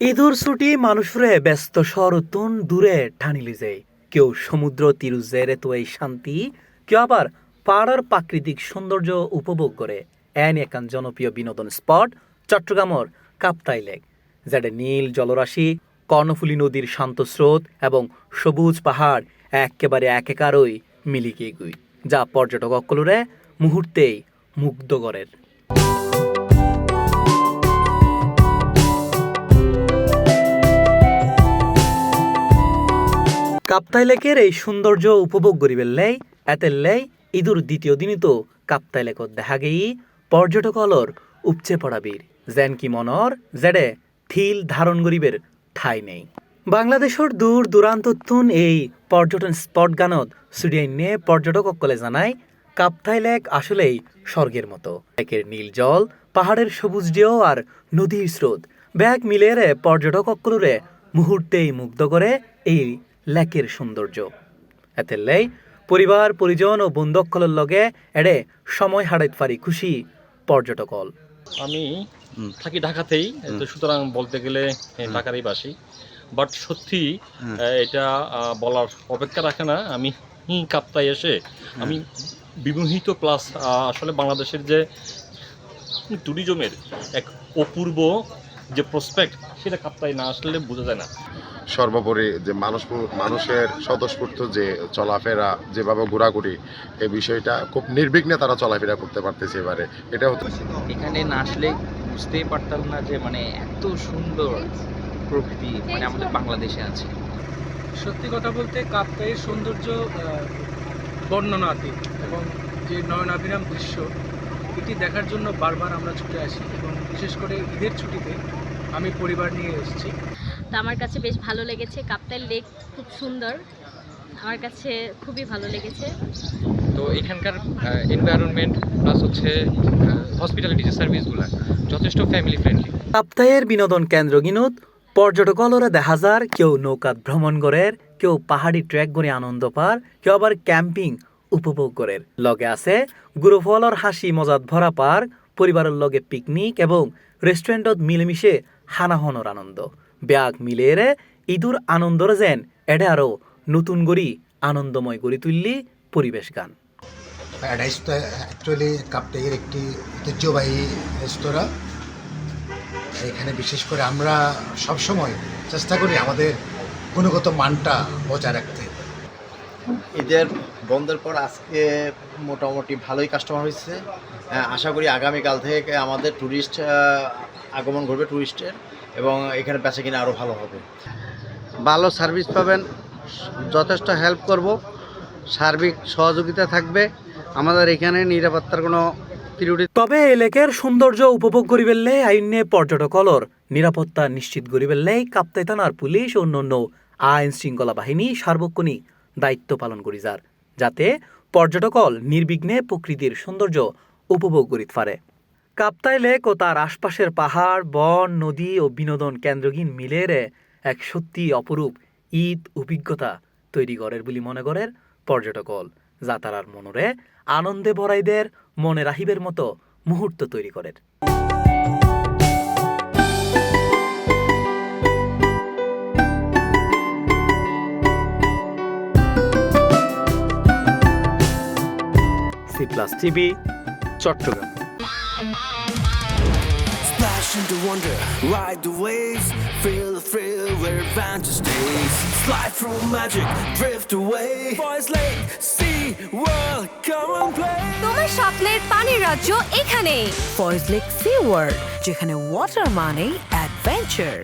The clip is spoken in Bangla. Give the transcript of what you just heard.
ঈদুর ছুটি মানুষরে ব্যস্ত শহরতুন দূরে ঠানিলি যায়। কেউ সমুদ্র তীরুজেরে তো এই শান্তি, কেউ আবার পাড়ার প্রাকৃতিক সৌন্দর্য উপভোগ করে। এন একান জনপ্রিয় বিনোদন স্পট চট্টগ্রামর কাপ্তাই লেক, যেটা নীল জলরাশি, কর্ণফুলী নদীর শান্ত স্রোত এবং সবুজ পাহাড় একেবারে একেকারই মিলিকে গুই, যা পর্যটক অকলরে মুহূর্তেই মুগ্ধ করের। কাপ্তাই লেকের এই সৌন্দর্য উপভোগ করিবেন লাই এতেল্লাই ঈদুর দ্বিতীয় দিনই তো কাপ্তাই লেকত দেখা গেই পর্যটক অলর উপচে পড়াবির যেন কি মনর জেডে থিল ধারণ গরিবের ঠাই নেই। বাংলাদেশের দূর দূরান্ততুন এই পর্যটন স্পট গানত সুডিয়াইনে পর্যটক অকলে জানায় কাপ্তাই লেক আসলেই স্বর্গের মতো। লেকের নীল জল, পাহাড়ের সবুজ ঢেউ আর নদীর স্রোত ব্যাগ মিলেরে পর্যটক অকলরে মুহূর্তেই মুগ্ধ করে এই লেকের সৌন্দর্য। এতেল্লাই পরিবার পরিজন ও বন্ধুসকলের লগে এড়ে সময় হারাইতে পারি খুশি পর্যটকল। আমি থাকি ঢাকাতেই, তো সুতরাং বলতে গেলে ঢাকারই বাসী। বাট সত্যি এটা বলার অপেক্ষা রাখে না। আমি কাপ্তাই এসে আমি বিমোহিত, প্লাস আসলে বাংলাদেশের যে ট্যুরিজমের এক অপূর্ব যে প্রসপেক্ট, সেটা কাপ্তাই না আসলে বোঝা যায় না। সর্বোপরি যে মানুষের স্বতঃস্ফূর্ত যে চলাফেরা, যেভাবে ঘোরাঘুরি, এই বিষয়টা খুব নির্বিঘ্নে তারা চলাফেরা করতে পারতেছে এবারে। এটা হতো এখানে না আসলে বুঝতেই পারতাম না যে এত সুন্দর প্রকৃতি আমাদের বাংলাদেশে আছে। সত্যি কথা বলতে কাপ্তাইয়ের সৌন্দর্য বর্ণনাতীত, এবং যে নয়নাভিরাম দৃশ্য, এটি দেখার জন্য বারবার আমরা ছুটে আসি, এবং বিশেষ করে ঈদের ছুটিতে আমি পরিবার নিয়ে এসেছি। তো আমার কাছে বেশ ভালো লেগেছে। কাপ্তাই লেক খুব সুন্দর, আমার কাছে খুবই ভালো লেগেছে। তো এখানকার এনভায়রনমেন্ট প্লাস হচ্ছে হসপিটালিটি যে সার্ভিসগুলো যথেষ্ট ফ্যামিলি ফ্রেন্ডলি। কাপ্তাইয়ের বিনোদন কেন্দ্র গিনুত পর্যটকলরা দেখা যার কেউ নৌকাত ভ্রমণ করের, কেউ পাহাড়ি ট্রেক করে আনন্দ পার, কেউ আবার ক্যাম্পিং উপভোগ করের। লগে আছে গুরুফলর হাসি মজাত ভরা পার্ক, পরিবারের লগে পিকনিক এবং রেস্টুরেন্টত মিলেমিশে হানাহনর আনন্দ। ব্যাগ মিলেরে ঈদুর আনন্দর যেন এডে আরো নতুন গড়ি আনন্দময় গড়ি তুললি পরিবেশ গান। প্যারাডাইস তো অ্যাকচুয়ালি কাপ্তাইয়ের একটি ঐতিহ্যবাহী রেস্তোরাঁ। এখানে বিশেষ করে আমরা সবসময় চেষ্টা করি আমাদের গুণগত মানটা বজায় রাখতে। ঈদের বন্ধের পর আজকে মোটামুটি ভালোই কাস্টমার হয়েছে। আশা করি আগামীকাল থেকে আমাদের ট্যুরিস্ট আগমন ঘটবে ট্যুরিস্টের, এবং এখানে বেচাকেনা আরও ভালো হবে। ভালো সার্ভিস পাবেন, যথেষ্ট হেল্প করব, সার্বিক সহযোগিতা থাকবে। আমাদের এখানে নিরাপত্তার কোনো ত্রুটি। তবে এই লেকের সৌন্দর্য উপভোগ করিবেলে আইনে পর্যটকলর নিরাপত্তা নিশ্চিত করিবেলে কাপ্তাই থানার পুলিশ ও অন্যান্য আইন শৃঙ্খলা বাহিনী সার্বক্ষণিক দায়িত্ব পালন করি যার, যাতে পর্যটকল নির্বিঘ্নে প্রকৃতির সৌন্দর্য উপভোগ করিতে পারে। কাপ্তাই লেক ও তার আশপাশের পাহাড়, বন, নদী ও বিনোদন কেন্দ্রগিন মিলেরে এক সত্যি অপরূপ ঈদ অভিজ্ঞতা তৈরি করের বলে মনে করের পর্যটকল, যা তারার মনরে আনন্দে ভরাইদের মনে রাখিবের মতো মুহূর্ত তৈরি করের। C+ TV, Chittagong. Splash into wonder, ride the waves, feel the thrill where adventure stays. Slide through magic, drift away. Boys Lake, sea world, come and play. তোমার স্বপ্নের পানির রাজ্য এখানে, ফয়েজ লেক সি ওয়ার্ল্ড, যেখানে ওয়াটার মানে অ্যাডভেঞ্চার।